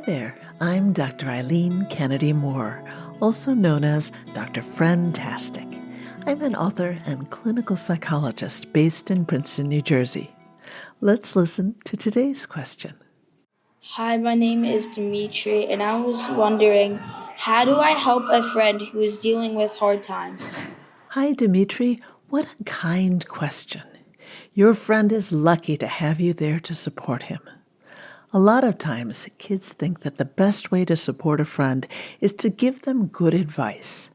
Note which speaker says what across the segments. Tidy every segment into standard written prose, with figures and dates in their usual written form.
Speaker 1: there, I'm Dr. Eileen Kennedy Moore, also known as Dr. Friendtastic. I'm an author and clinical psychologist based in Princeton, New Jersey. Let's listen to today's question.
Speaker 2: Hi, my name is Dimitri, and I was wondering, how do I help a friend who is dealing with hard times?
Speaker 1: Hi, Dimitri. What a kind question. Your friend is lucky to have you there to support him. A lot of times, kids think that the best way to support a friend is to give them good advice.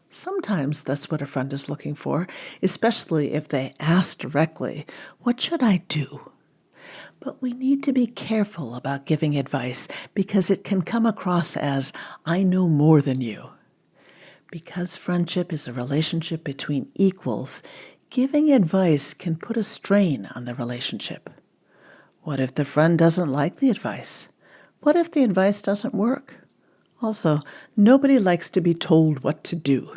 Speaker 1: Sometimes that's what a friend is looking for, especially if they ask directly, "What should I do?" But we need to be careful about giving advice because it can come across as, "I know more than you." Because friendship is a relationship between equals, giving advice can put a strain on the relationship. What if the friend doesn't like the advice? What if the advice doesn't work? Also, nobody likes to be told what to do.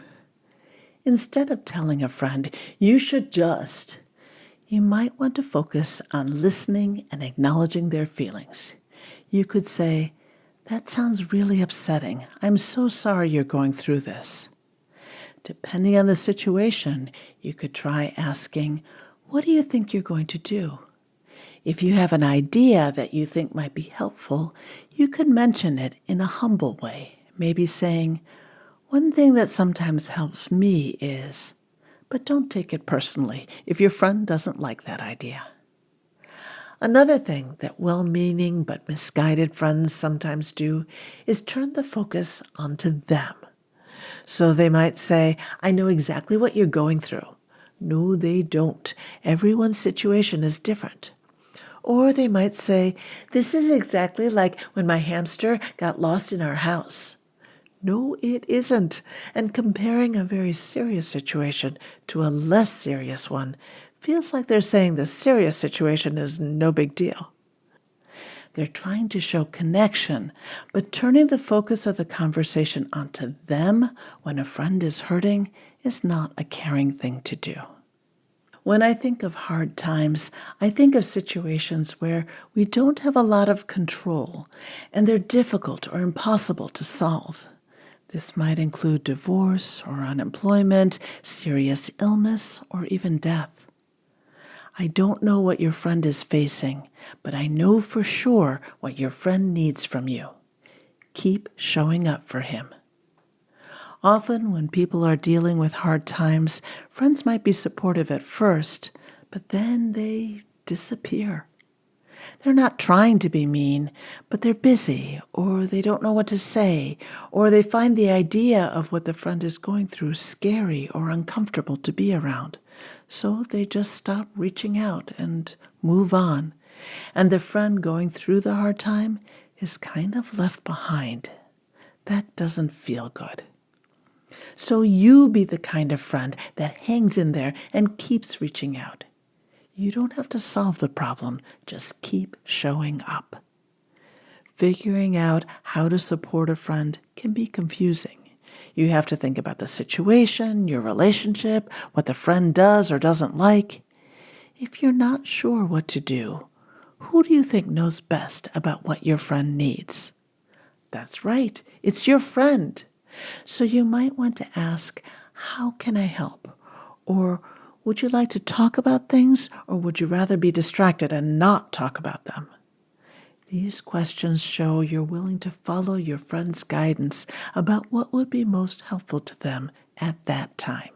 Speaker 1: Instead of telling a friend, "You should just," you might want to focus on listening and acknowledging their feelings. You could say, "That sounds really upsetting. I'm so sorry you're going through this." Depending on the situation, you could try asking, "What do you think you're going to do?" If you have an idea that you think might be helpful, you could mention it in a humble way, maybe saying, "One thing that sometimes helps me is," but don't take it personally if your friend doesn't like that idea. Another thing that well-meaning but misguided friends sometimes do is turn the focus onto them. So they might say, "I know exactly what you're going through." No, they don't. Everyone's situation is different. Or they might say, "This is exactly like when my hamster got lost in our house." No, it isn't. And comparing a very serious situation to a less serious one feels like they're saying the serious situation is no big deal. They're trying to show connection, but turning the focus of the conversation onto them when a friend is hurting is not a caring thing to do. When I think of hard times, I think of situations where we don't have a lot of control, and they're difficult or impossible to solve. This might include divorce or unemployment, serious illness, or even death. I don't know what your friend is facing, but I know for sure what your friend needs from you. Keep showing up for him. Often when people are dealing with hard times, friends might be supportive at first, but then they disappear. They're not trying to be mean, but they're busy, or they don't know what to say, or they find the idea of what the friend is going through scary or uncomfortable to be around. So they just stop reaching out and move on. And the friend going through the hard time is kind of left behind. That doesn't feel good. So you be the kind of friend that hangs in there and keeps reaching out. You don't have to solve the problem, just keep showing up. Figuring out how to support a friend can be confusing. You have to think about the situation, your relationship, what the friend does or doesn't like. If you're not sure what to do, who do you think knows best about what your friend needs? That's right, it's your friend. So you might want to ask, "How can I help?" Or, "Would you like to talk about things, or would you rather be distracted and not talk about them?" These questions show you're willing to follow your friend's guidance about what would be most helpful to them at that time.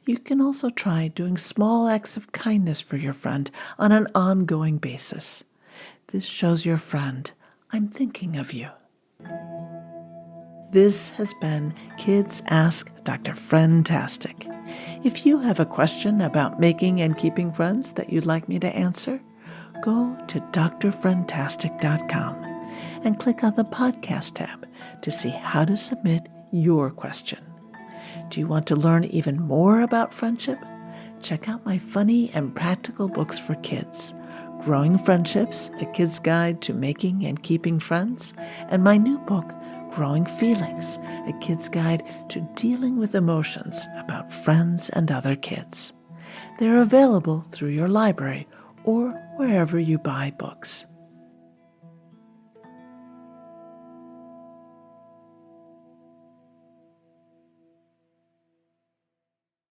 Speaker 1: You can also try doing small acts of kindness for your friend on an ongoing basis. This shows your friend, "I'm thinking of you." This has been Kids Ask Dr. Friendtastic. If you have a question about making and keeping friends that you'd like me to answer, go to drfriendtastic.com and click on the podcast tab to see how to submit your question. Do you want to learn even more about friendship? Check out my funny and practical books for kids, Growing Friendships, A Kid's Guide to Making and Keeping Friends, and my new book, Growing Feelings, A Kid's Guide to Dealing with Emotions about Friends and Other Kids. They're available through your library or wherever you buy books.